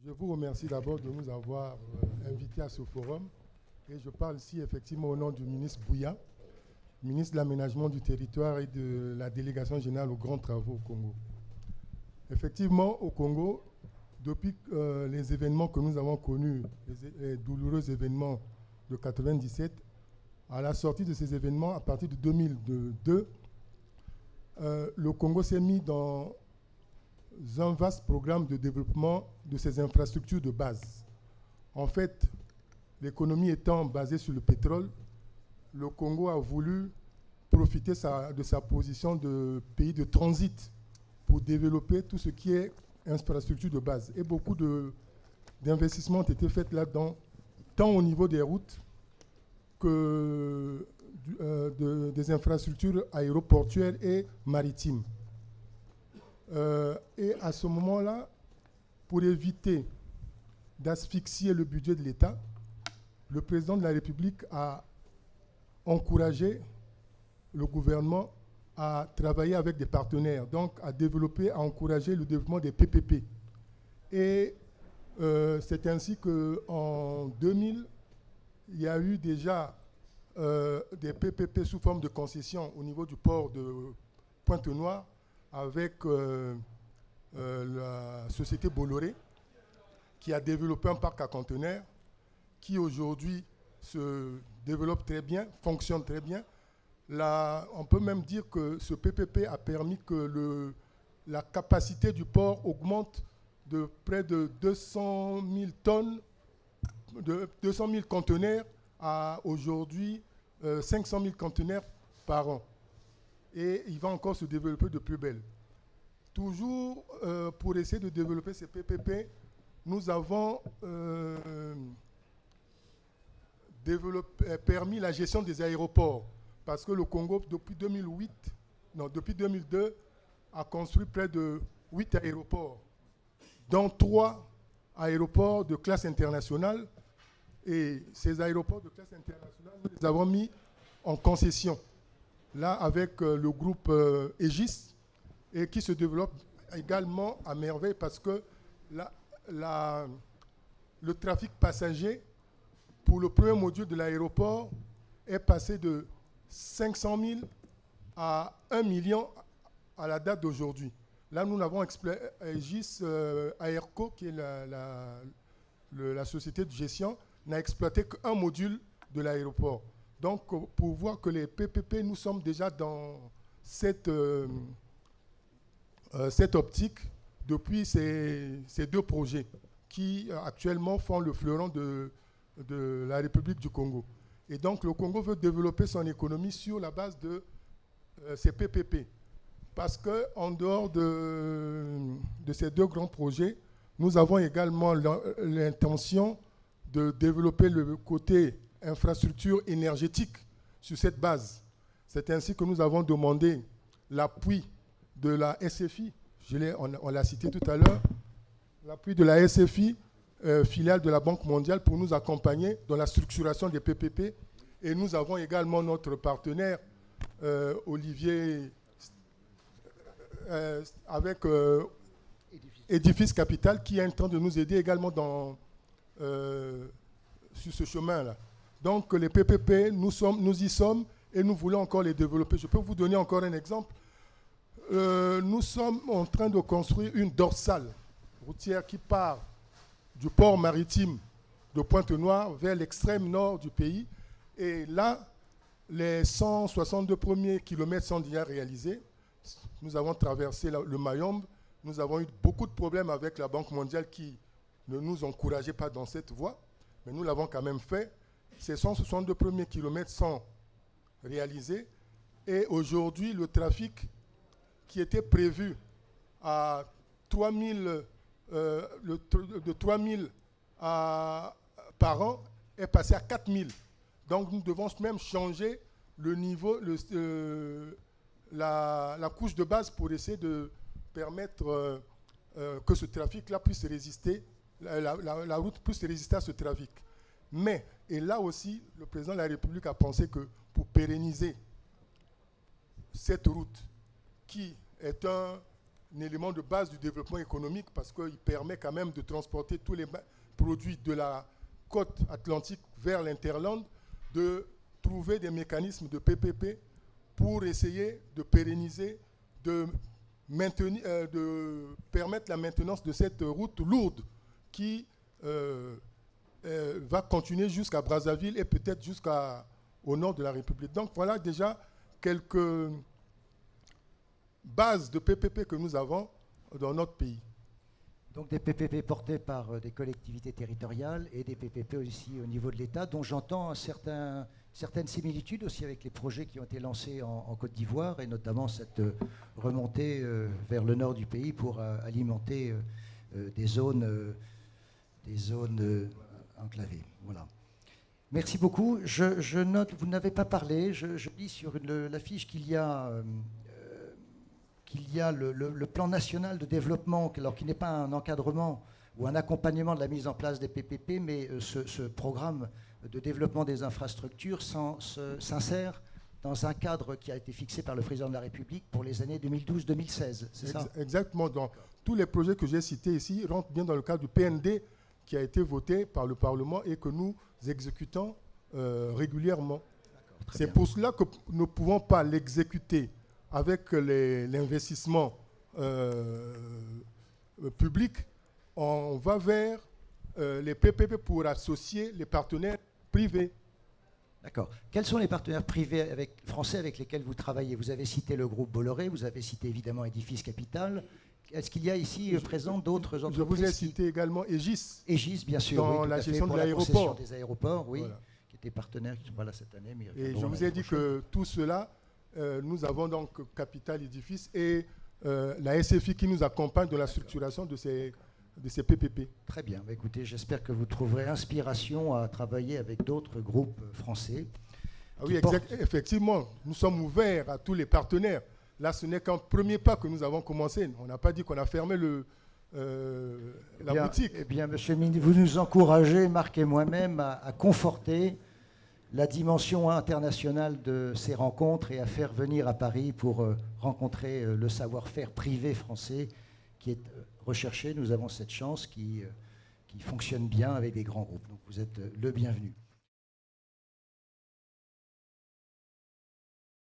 Je vous remercie d'abord de nous avoir invités à ce forum. Et je parle ici effectivement au nom du ministre Bouya, ministre de l'Aménagement du territoire et de la délégation générale aux grands travaux au Congo. Effectivement, au Congo, depuis les événements que nous avons connus, les douloureux événements de 1997, à la sortie de ces événements, à partir de 2002, le Congo s'est mis dans un vaste programme de développement de ses infrastructures de base. En fait, l'économie étant basée sur le pétrole, le Congo a voulu profiter de sa position de pays de transit pour développer tout ce qui est infrastructure de base. Et beaucoup d'investissements ont été faits là-dedans, tant au niveau des routes que des infrastructures aéroportuaires et maritimes. Et à ce moment-là, pour éviter d'asphyxier le budget de l'État, le président de la République a encouragé le gouvernement à travailler avec des partenaires, donc à développer, à encourager le développement des PPP. Et c'est ainsi qu'en 2000, il y a eu déjà des PPP sous forme de concession au niveau du port de Pointe-Noire avec la société Bolloré qui a développé un parc à conteneurs qui aujourd'hui se développe très bien, fonctionne très bien. Là, on peut même dire que ce PPP a permis que la capacité du port augmente de près de 200 000 tonnes, de 200 000 conteneurs à aujourd'hui 500 000 conteneurs par an. Et il va encore se développer de plus belle. Toujours pour essayer de développer ces PPP, nous avons permis la gestion des aéroports. Parce que le Congo, depuis 2002, a construit près de 8 aéroports, dont 3 aéroports de classe internationale. Et ces aéroports de classe internationale, nous les avons mis en concession, là avec le groupe Aegis, et qui se développe également à merveille parce que le trafic passager pour le premier module de l'aéroport est passé de 500 000 à 1 million à la date d'aujourd'hui. Là, nous l'avons Aegis Aerco, qui est la société de gestion, n'a exploité qu'un module de l'aéroport. Donc, pour voir que les PPP, nous sommes déjà dans cette optique depuis ces deux projets qui actuellement font le fleuron de la République du Congo. Et donc, le Congo veut développer son économie sur la base de ces PPP. Parce qu'en dehors de ces deux grands projets, nous avons également l'intention de développer le côté infrastructure énergétique sur cette base. C'est ainsi que nous avons demandé l'appui de la SFI, on l'a cité tout à l'heure, l'appui de la SFI, filiale de la Banque mondiale, pour nous accompagner dans la structuration des PPP. Et nous avons également notre partenaire, Olivier, avec Edifice Capital, qui est en train de nous aider également sur ce chemin-là. Donc les PPP, nous y sommes et nous voulons encore les développer. Je peux vous donner encore un exemple. Nous sommes en train de construire une dorsale routière qui part du port maritime de Pointe-Noire vers l'extrême nord du pays. Et là, les 162 premiers kilomètres sont déjà réalisés. Nous avons traversé le Mayombe. Nous avons eu beaucoup de problèmes avec la Banque mondiale qui ne nous encourageait pas dans cette voie. Mais nous l'avons quand même fait. Ces 162 premiers kilomètres sont réalisés. Et aujourd'hui, le trafic qui était prévu à 3000 de 3000 par an est passé à 4000. Donc nous devons même changer le niveau, la couche de base pour essayer de permettre que ce trafic-là puisse résister, la route puisse résister à ce trafic. Mais, et là aussi, le président de la République a pensé que pour pérenniser cette route, qui est élément de base du développement économique parce qu'il permet quand même de transporter tous les produits de la côte atlantique vers l'Interland, de trouver des mécanismes de PPP pour essayer de pérenniser, de permettre la maintenance de cette route lourde qui va continuer jusqu'à Brazzaville et peut-être jusqu'au nord de la République. Donc voilà déjà quelques bases de PPP que nous avons dans notre pays. Donc des PPP portés par des collectivités territoriales et des PPP aussi au niveau de l'État, dont j'entends certaines similitudes aussi avec les projets qui ont été lancés en Côte d'Ivoire, et notamment cette remontée vers le nord du pays pour alimenter des zones enclavées. Voilà. Merci beaucoup. Je note, vous n'avez pas parlé, je lis sur l'affiche qu'il y a le plan national de développement, alors qui n'est pas un encadrement ou un accompagnement de la mise en place des PPP, mais ce programme de développement des infrastructures s'insère dans un cadre qui a été fixé par le président de la République pour les années 2012-2016, c'est ça? Exactement. Donc, tous les projets que j'ai cités ici rentrent bien dans le cadre du PND qui a été voté par le Parlement et que nous exécutons régulièrement. C'est pour cela que nous ne pouvons pas l'exécuter avec l'investissement public. On va vers les PPP pour associer les partenaires privés. D'accord. Quels sont les partenaires privés français avec lesquels vous travaillez? Vous avez cité le groupe Bolloré, vous avez cité évidemment Edifice Capital. Est-ce qu'il y a ici présent d'autres entreprises? Je vous ai cité également Aegis. Aegis, bien sûr. Dans oui, la gestion de l'aéroport. Des aéroports, oui, voilà. Qui étaient partenaires, qui ne sont pas là cette année. Mais et je vous ai dit que tout cela, nous avons donc Capital Edifice et la SFI qui nous accompagne dans la structuration de ces PPP. Très bien. Écoutez, j'espère que vous trouverez inspiration à travailler avec d'autres groupes français. Ah oui, effectivement, nous sommes ouverts à tous les partenaires. Là, ce n'est qu'un premier pas que nous avons commencé. On n'a pas dit qu'on a fermé la boutique. Eh bien, monsieur le ministre, vous nous encouragez, Marc et moi-même, à conforter la dimension internationale de ces rencontres et à faire venir à Paris pour rencontrer le savoir-faire privé français qui est recherché. Nous avons cette chance qui fonctionne bien avec des grands groupes. Donc vous êtes le bienvenu.